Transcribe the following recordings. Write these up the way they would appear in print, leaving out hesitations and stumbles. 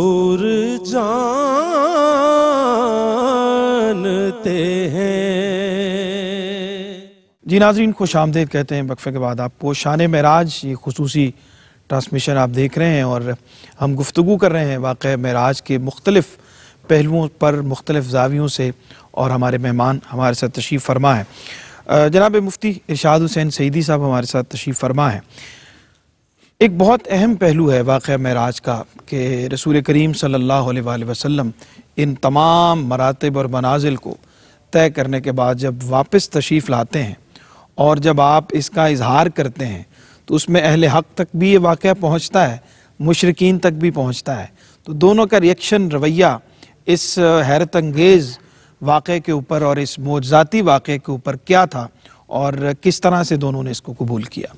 اور جانتے ہیں۔ جی ناظرین، خوش آمدید کہتے ہیں وقفے کے بعد آپ کو۔ شان معراج یہ خصوصی ٹرانسمیشن آپ دیکھ رہے ہیں اور ہم گفتگو کر رہے ہیں واقعہ معراج کے مختلف پہلوؤں پر مختلف زاویوں سے، اور ہمارے مہمان ہمارے ساتھ تشریف فرما ہیں۔ جناب مفتی ارشاد حسین سعیدی صاحب ہمارے ساتھ تشریف فرما ہیں۔ ایک بہت اہم پہلو ہے واقعہ معراج کا کہ رسول کریم صلی اللہ علیہ وآلہ وسلم ان تمام مراتب اور منازل کو طے کرنے کے بعد جب واپس تشریف لاتے ہیں اور جب آپ اس کا اظہار کرتے ہیں تو اس میں اہل حق تک بھی یہ واقعہ پہنچتا ہے، مشرکین تک بھی پہنچتا ہے، تو دونوں کا ریئیکشن، رویہ اس حیرت انگیز واقعے کے اوپر اور اس معجزاتی واقعے کے اوپر کیا تھا اور کس طرح سے دونوں نے اس کو قبول کیا؟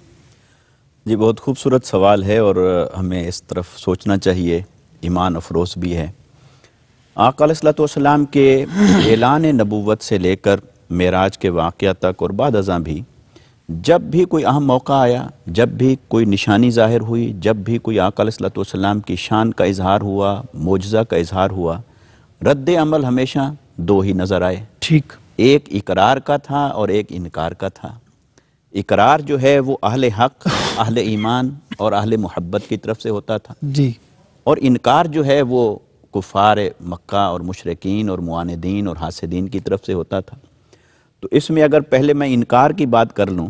جی بہت خوبصورت سوال ہے اور ہمیں اس طرف سوچنا چاہیے، ایمان افروز بھی ہے۔ آقا علیہ الصلوۃ والسلام کے اعلان نبوت سے لے کر معراج کے واقعہ تک اور بعد ازاں بھی جب بھی کوئی اہم موقع آیا، جب بھی کوئی نشانی ظاہر ہوئی، جب بھی کوئی آقا علیہ الصلوۃ والسلام کی شان کا اظہار ہوا، معجزہ کا اظہار ہوا، رد عمل ہمیشہ دو ہی نظر آئے۔ ٹھیک، ایک اقرار کا تھا اور ایک انکار کا تھا۔ اقرار جو ہے وہ اہل حق، اہل ایمان اور اہل محبت کی طرف سے ہوتا تھا، جی، اور انکار جو ہے وہ کفار مکہ اور مشرکین اور معاندین اور حاسدین کی طرف سے ہوتا تھا۔ تو اس میں اگر پہلے میں انکار کی بات کر لوں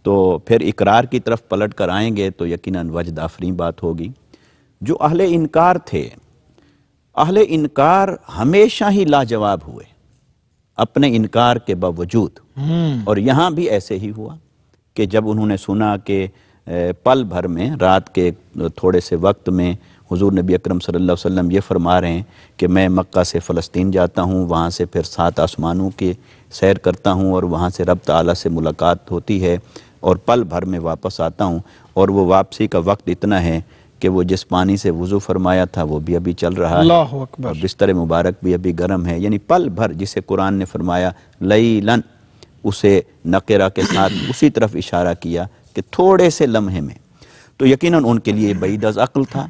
تو پھر اقرار کی طرف پلٹ کر آئیں گے تو یقیناً وجد آفرین بات ہوگی۔ جو اہل انکار تھے، اہل انکار ہمیشہ ہی لاجواب ہوئے اپنے انکار کے باوجود، اور یہاں بھی ایسے ہی ہوا کہ جب انہوں نے سنا کہ پل بھر میں، رات کے تھوڑے سے وقت میں حضور نبی اکرم صلی اللہ علیہ وسلم یہ فرما رہے ہیں کہ میں مکہ سے فلسطین جاتا ہوں، وہاں سے پھر 7 آسمانوں کی سیر کرتا ہوں اور وہاں سے رب تعالیٰ سے ملاقات ہوتی ہے اور پل بھر میں واپس آتا ہوں، اور وہ واپسی کا وقت اتنا ہے کہ وہ جس پانی سے وضو فرمایا تھا وہ بھی ابھی چل رہا ہے، اللہ اکبر، اور بستر مبارک بھی ابھی گرم ہے، یعنی پل بھر جسے قرآن نے فرمایا لیلن، اسے نقرہ کے ساتھ اسی طرف اشارہ کیا کہ تھوڑے سے لمحے میں۔ تو یقیناً ان کے لیے بعید از عقل تھا،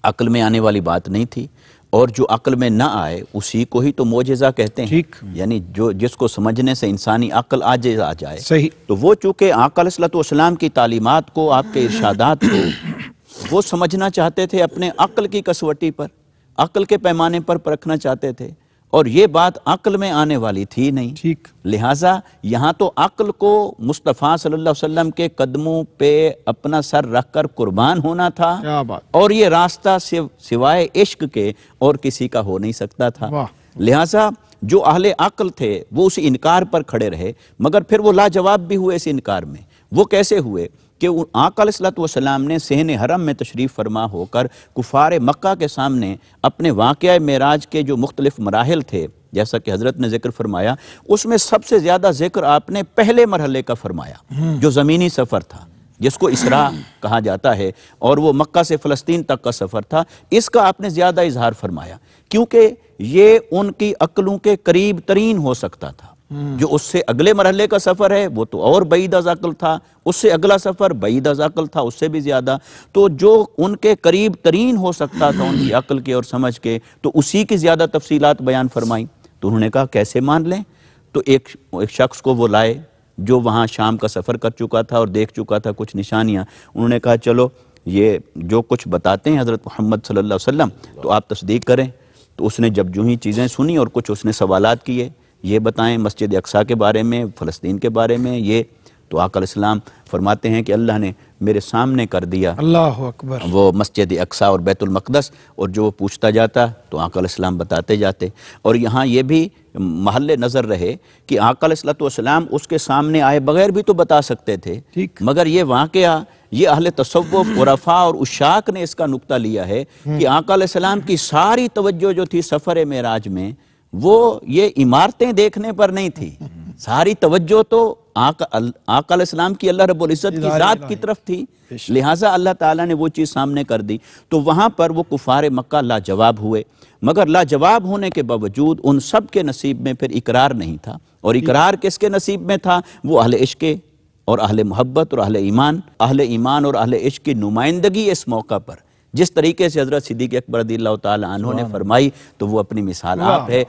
عقل میں آنے والی بات نہیں تھی، اور جو عقل میں نہ آئے اسی کو ہی تو معجزہ کہتے ہیں، یعنی جو جس کو سمجھنے سے انسانی عقل عاجز آ جائے۔ صحیح۔ تو وہ چونکہ آقا علیہ الصلوۃ والسلام کی تعلیمات کو، آپ کے ارشادات کو وہ سمجھنا چاہتے تھے اپنے عقل کی کسوٹی پر، عقل کے پیمانے پر پرکھنا چاہتے تھے، اور یہ بات عقل میں آنے والی تھی نہیں۔ ٹھیک، لہٰذا یہاں تو عقل کو مصطفیٰ صلی اللہ علیہ وسلم کے قدموں پہ اپنا سر رکھ کر قربان ہونا تھا، کیا بات، اور یہ راستہ سوائے عشق کے اور کسی کا ہو نہیں سکتا تھا۔ واہ، لہٰذا جو اہل عقل تھے وہ اس انکار پر کھڑے رہے، مگر پھر وہ لاجواب بھی ہوئے اس انکار میں۔ وہ کیسے ہوئے کہ آقا علیہ الصلوۃ والسلام نے صحن حرم میں تشریف فرما ہو کر کفار مکہ کے سامنے اپنے واقعہ معراج کے جو مختلف مراحل تھے، جیسا کہ حضرت نے ذکر فرمایا، اس میں سب سے زیادہ ذکر آپ نے پہلے مرحلے کا فرمایا جو زمینی سفر تھا، جس کو اسراء کہا جاتا ہے، اور وہ مکہ سے فلسطین تک کا سفر تھا، اس کا آپ نے زیادہ اظہار فرمایا، کیونکہ یہ ان کی عقلوں کے قریب ترین ہو سکتا تھا۔ جو اس سے اگلے مرحلے کا سفر ہے وہ تو اور بعید از عقل تھا، اس سے اگلا سفر بعید از عقل تھا، اس سے بھی زیادہ، تو جو ان کے قریب ترین ہو سکتا تھا ان کی عقل کے اور سمجھ کے، تو اسی کی زیادہ تفصیلات بیان فرمائیں۔ تو انہوں نے کہا کیسے مان لیں؟ تو ایک شخص کو وہ لائے جو وہاں شام کا سفر کر چکا تھا اور دیکھ چکا تھا کچھ نشانیاں، انہوں نے کہا چلو یہ جو کچھ بتاتے ہیں حضرت محمد صلی اللہ علیہ وسلم تو آپ تصدیق کریں۔ تو اس نے جب جو ہی چیزیں سنی اور کچھ اس نے سوالات کیے، یہ بتائیں مسجد اقصیٰ کے بارے میں، فلسطین کے بارے میں، یہ تو آقا علیہ السلام فرماتے ہیں کہ اللہ نے میرے سامنے کر دیا اللہ اکبر، وہ مسجد اقصیٰ اور بیت المقدس، اور جو وہ پوچھتا جاتا تو آقا علیہ السلام بتاتے جاتے۔ اور یہاں یہ بھی محل نظر رہے کہ آقا علیہ الصلوۃ والسلام اس کے سامنے آئے بغیر بھی تو بتا سکتے تھے، مگر یہ واقعہ، یہ اہل تصوف، عرفاء اور عشاق نے اس کا نقطہ لیا ہے کہ آقا علیہ السلام کی ساری توجہ جو تھی سفر معراج میں وہ یہ عمارتیں دیکھنے پر نہیں تھی، ساری توجہ تو آقا علیہ السلام کی اللہ رب العزت کی ذات کی طرف تھی، لہٰذا اللہ تعالیٰ نے وہ چیز سامنے کر دی۔ تو وہاں پر وہ کفار مکہ لاجواب ہوئے، مگر لاجواب ہونے کے باوجود ان سب کے نصیب میں پھر اقرار نہیں تھا، اور اقرار کس کے نصیب میں تھا؟ وہ اہل عشق اور اہل محبت اور اہل ایمان اور اہل عشق کی نمائندگی اس موقع پر جس طریقے سے حضرت صدیق اکبر رضی اللہ تعالیٰ عنہ نے فرمائی تو وہ اپنی مثال آپ ہے.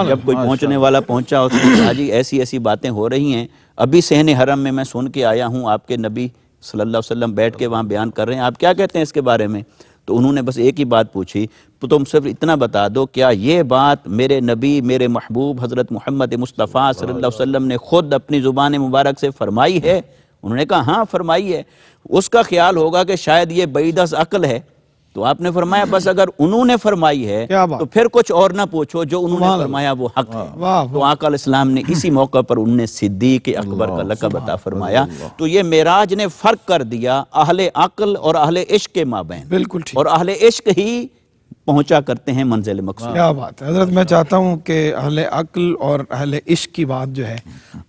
جب کوئی پہنچنے والا پہنچا اس نے کہا جی ایسی ایسی باتیں ہو رہی ہیں، ابھی صحن حرم میں سن کے آیا ہوں آپ کے نبی صلی اللہ علیہ وسلم بیٹھ کے وہاں بیان کر رہے ہیں، آپ کیا کہتے ہیں اس کے بارے میں؟ تو انہوں نے بس ایک ہی بات پوچھی، تم صرف اتنا بتا دو کیا یہ بات میرے نبی میرے محبوب حضرت محمد مصطفیٰ صلی اللہ علیہ وسلم نے خود اپنی زبان مبارک سے فرمائی ہے؟ انہوں نے کہا ہاں فرمائی ہے. اس کا خیال ہوگا کہ شاید یہ بعید از عقل ہے، تو آپ نے فرمایا بس اگر انہوں نے فرمائی ہے تو پھر کچھ اور نہ پوچھو، جو انہوں نے فرمایا وہ حق ہے. تو آقا علیہ السلام نے اسی موقع پر انہوں نے صدیق اکبر کا لقب عطا فرمایا. تو یہ معراج نے فرق کر دیا اہل عقل اور اہل عشق کے مابین، بالکل ٹھیک، اور اہل عشق ہی پہنچا کرتے ہیں منزل مقصود. کیا بات ہے حضرت. میں چاہتا ہوں کہ اہل عقل اور اہل عشق کی بات جو ہے،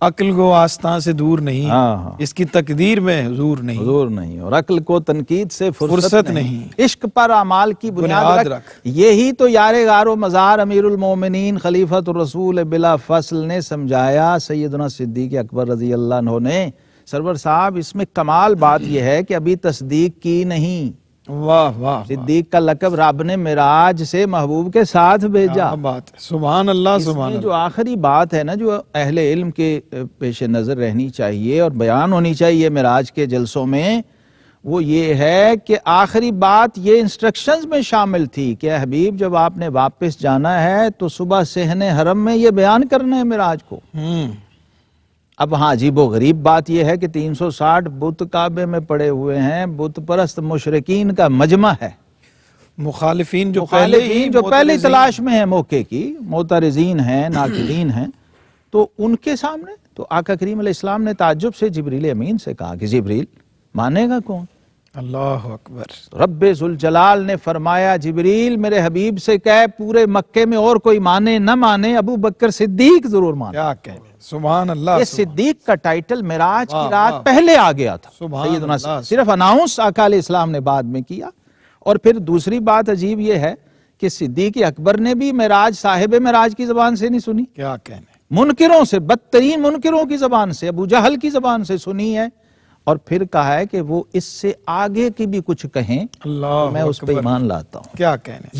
عقل کو آستان سے دور نہیں، اس کی تقدیر میں حضور نہیں، اور عقل کو تنقید سے فرصت نہیں، عشق پر اعمال کی بنیاد رکھ. یہی تو یار غار و مزار امیر المومنین خلیفۃ الرسول بلا فصل نے سمجھایا سیدنا صدیق اکبر رضی اللہ عنہ نے. سرور صاحب اس میں کمال بات یہ ہے کہ ابھی تصدیق کی نہیں. واہ واہ، صدیق کا لقب رب نے معراج سے محبوب کے ساتھ بھیجا. بات ہے، سبحان اللہ سبحان اللہ. جو آخری بات ہے نا جو اہل علم کے پیش نظر رہنی چاہیے اور بیان ہونی چاہیے معراج کے جلسوں میں، وہ یہ ہے کہ آخری بات یہ انسٹرکشنز میں شامل تھی کہ اے حبیب جب آپ نے واپس جانا ہے تو صبح صحن حرم میں یہ بیان کرنا ہے معراج کو. اب ہاں عجیب و غریب بات یہ ہے کہ 360 بت کعبے میں پڑے ہوئے ہیں، بت پرست مشرکین کا مجمع ہے، مخالفین جو پہلے تلاش میں ہیں موقع کی، معترضین ہیں، ناقدین ہیں، تو ان کے سامنے تو آقا کریم علیہ السلام نے تعجب سے جبریل امین سے کہا کہ جبریل مانے گا کون؟ اللہ اکبر. رب ذوالجلال نے فرمایا جبریل میرے حبیب سے کہے پورے مکے میں اور کوئی مانے نہ مانے ابو بکر صدیق ضرور مانے. کیا کہنے، سبحان اللہ. یہ صدیق کا ٹائٹل معراج کی رات پہلے آ گیا تھا، سیدنا صرف اناؤنس آقا علیہ السلام نے بعد میں کیا. اور پھر دوسری بات عجیب یہ ہے کہ صدیق اکبر نے بھی معراج صاحب معراج کی زبان سے نہیں سنی، کیا کہنے، منکروں سے، بدترین منکروں کی زبان سے، ابو جہل کی زبان سے سنی ہے. اور پھر کہا ہے کہ وہ اس سے آگے کی بھی کچھ کہیں میں اس پہ ایمان لاتا ہوں. کیا کہنے،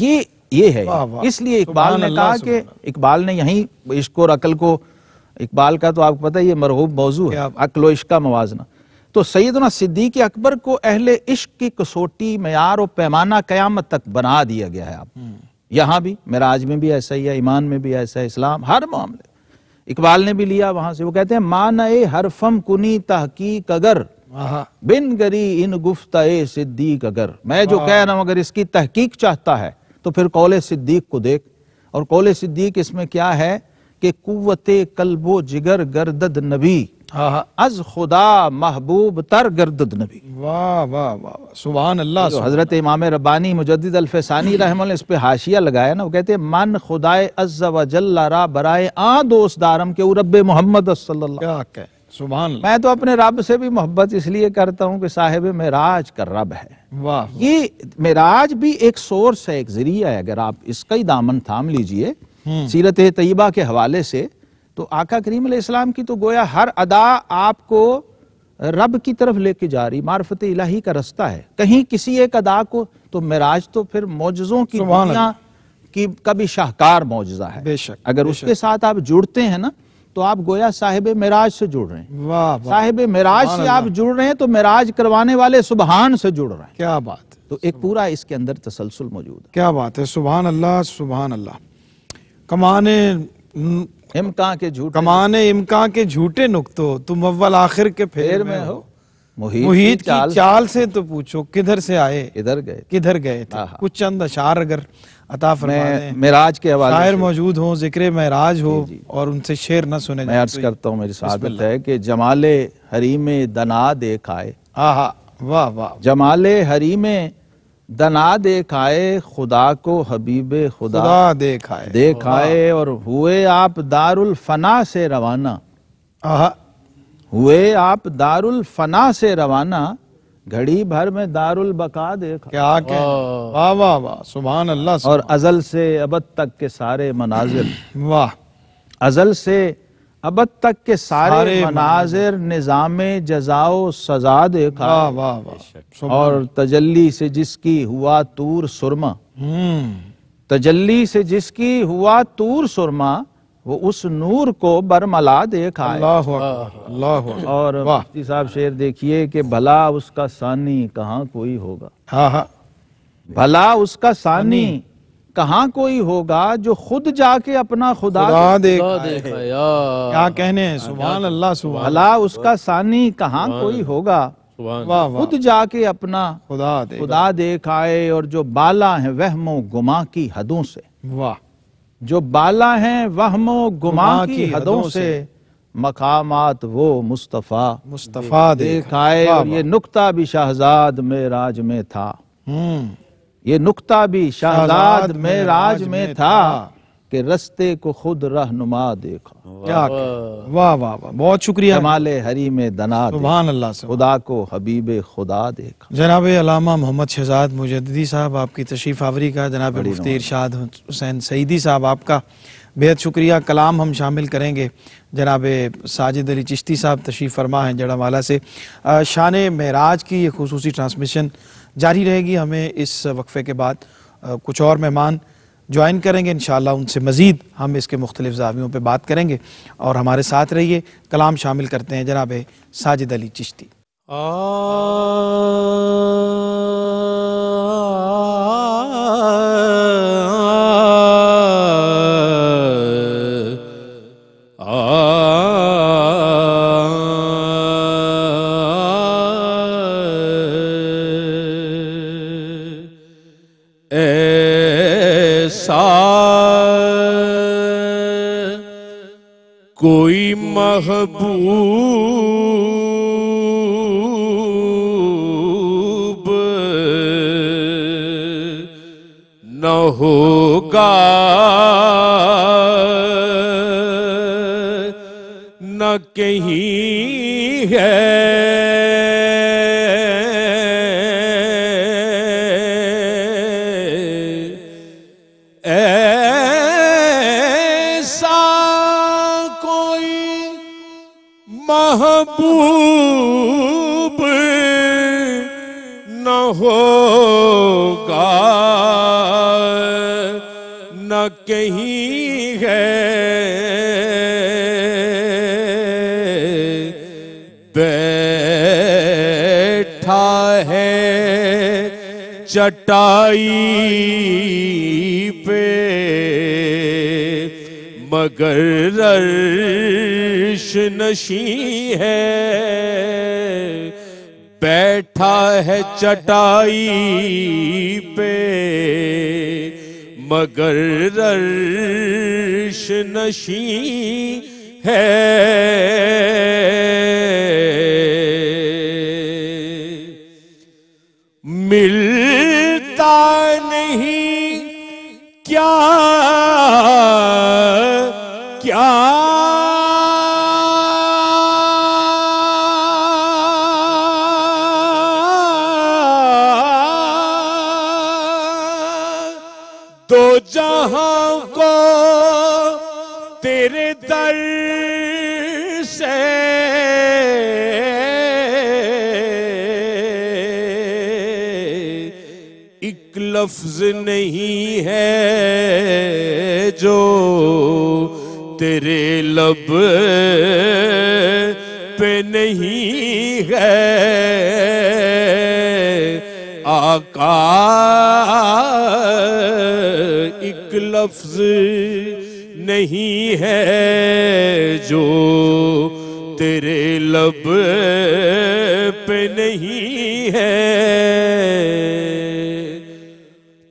یہ ہے. اس لیے اقبال نے کہا کہ اقبال نے یہیں عشق اور عقل کو، اقبال کا تو آپ کو پتہ ہے یہ مرغوب موضوع ہے، عقل و عشق کا موازنہ. تو سیدنا صدیق اکبر کو اہل عشق کی کسوٹی معیار و پیمانہ قیامت تک بنا دیا گیا ہے. آپ یہاں بھی معراج میں بھی ایسا ہی ہے، ایمان میں بھی ایسا ہے، اسلام ہر معاملے اقبال نے بھی لیا وہاں سے. وہ کہتے ہیں معنی حرفم کنی تحقیق اگر بن گری ان گفتہ صدیق اگر. میں جو کہہ رہا ہوں اگر اس کی تحقیق چاہتا ہے تو پھر قول صدیق کو دیکھ. اور قول صدیق اس میں کیا ہے کہ قوت قلب و جگر گردد نبی از خدا محبوب تر گردد نبی. واہ واہ واہ، سبحان اللہ. جو حضرت امام ربانی مجدد الفسانی رحمہ اللہ نے اس پہ حاشیہ لگایا نا، وہ کہتے ہیں من خدائے عز و جل را برائے دوست دارم کے رب محمد صلی اللہ. کیا کہ سبحان اللہ. میں تو اپنے رب سے بھی محبت اس لیے کرتا ہوں کہ صاحب معراج کا رب ہے. واہ. یہ معراج بھی ایک سورس ہے، ایک ذریعہ ہے. اگر آپ اس کا ہی دامن تھام لیجئے سیرت طیبہ کے حوالے سے، تو آقا کریم علیہ السلام کی تو گویا ہر ادا آپ کو رب کی طرف لے کے جا رہی، معرفت الہی کا رستہ ہے. کہیں کسی ایک ادا کو تو معراج تو پھر معجزوں کی دنیا کی کبھی شاہکار معجزہ ہے. بے شک. اگر اس کے ساتھ آپ جڑتے ہیں نا تو آپ گویا صاحب معراج سے جڑ رہے ہیں. واہ. صاحب معراج سے آپ جڑ رہے ہیں تو معراج کروانے والے سبحان سے جڑ رہے ہیں. کیا بات. تو ایک پورا اس کے اندر تسلسل موجود ہے. کیا بات ہے. سبحان اللہ سبحان اللہ. کمانے امکان کے جھوٹے، کمانے امکان کے جھوٹے نقطوں، تم اول آخر کے پھیر میں ہو. محیط کی چال سے تو پوچھو کدھر سے آئے، کدھر گئے تھے. کچھ چند اشعار اگر عطا فرما دیں معراج کے حوالے شاعر موجود ہوں، ذکر معراج ہو اور ان سے شعر نہ سنے. میں عرض کرتا ہوں، میری سعادت ہے کہ جمال حریم دنا دیکھ آئے. واہ واہ. جمال حریم دنا دیکھ آئے، خدا کو حبیب خدا دیکھ آئے. اور ہوئے آپ دار الفنا سے روانہ، ہوئے آپ دار الفنا سے روانہ، گھڑی بھر میں دار البقا دیکھا. کیا کہ واہ واہ واہ. سبحان اللہ. اور ازل سے ابد تک کے سارے مناظر، واہ، ازل سے ابد تک کے سارے مناظر نظام جزا و سزا دیکھا واہ واہ واہ، اور تجلی سے جس کی ہوا طور سرما، تجلی سے جس کی ہوا طور سرما، وہ اس نور کو برملا دیکھا ہے۔ اللہ اکبر، اللہ اکبر، اور مفتی صاحب شعر دیکھیے کہ بھلا اس کا ثانی کہاں کوئی ہوگا، ہاں ہاں، بھلا اس کا ثانی کہاں کوئی ہوگا جو خود جا کے اپنا خدا خدا دیکھا دیکھا، یا کیا کہنے ہیں، سبحان اللہ، سبحان بھلا اس کا ثانی کہاں کوئی ہوگا سبحان واہ واہ، خود جا کے اپنا خدا دیکھا، خدا دیکھ آئے۔ اور جو بالا ہیں وہم و گماں کی حدوں سے، واہ، جو بالا ہیں وہم و گماں کی حدوں سے، مقامات وہ مصطفیٰ مصطفیٰ دیکھ آئے۔ اور یہ نکتہ بھی شہزاد معراج میں تھا، یہ نکتہ بھی شہزاد معراج میں تھا کہ رستے کو خود رہنما دیکھا، کیا واہ واہ واہ، بہت شکریہ، جمال حریم دنا دیکھا، سبحان اللہ، سبحان خدا کو حبیب خدا دیکھا۔ جناب علامہ محمد شہزاد مجددی صاحب، آپ کی تشریف آوری کا، جناب مفتی ارشاد حسین سعیدی صاحب، آپ کا بہت شکریہ۔ کلام ہم شامل کریں گے، جناب ساجد علی چشتی صاحب تشریف فرما ہیں جڑا والا سے۔ شان معراج کی یہ خصوصی ٹرانسمیشن جاری رہے گی، ہمیں اس وقفے کے بعد کچھ اور مہمان جوائن کریں گے، انشاءاللہ ان سے مزید ہم اس کے مختلف زاویوں پہ بات کریں گے، اور ہمارے ساتھ رہیے۔ کلام شامل کرتے ہیں جناب ساجد علی چشتی۔ کوئی محبوب نہ ہوگا، نہ کہیں ہے، محبوب نہ ہوگا، نہ کہیں ہے، بیٹھا ہے چٹائی پہ مگر عرش نشیں ہے، بیٹھا ہے چٹائی پہ مگر عرش نشیں ہے، ملتا نہیں کیا کیا دو جہاں کو تیرے در سے ایک لفظ نہیں ہے جو تیرے لب پہ نہیں ہے، آقا ایک لفظ نہیں ہے جو تیرے لب پہ نہیں ہے،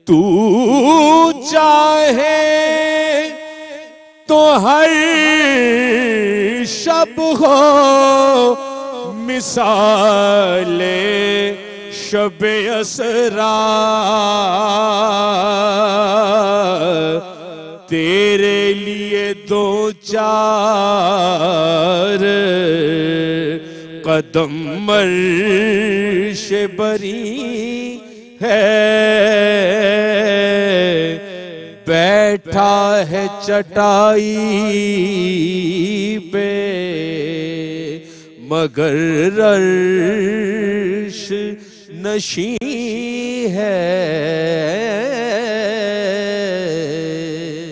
تو چاہے تو ہر شب ہو مثال شب اسرا، تیرے لیے دو چار قدم عرش بری ہے، بیٹھا ہے چٹائی پہ مگر عرش نشیں ہے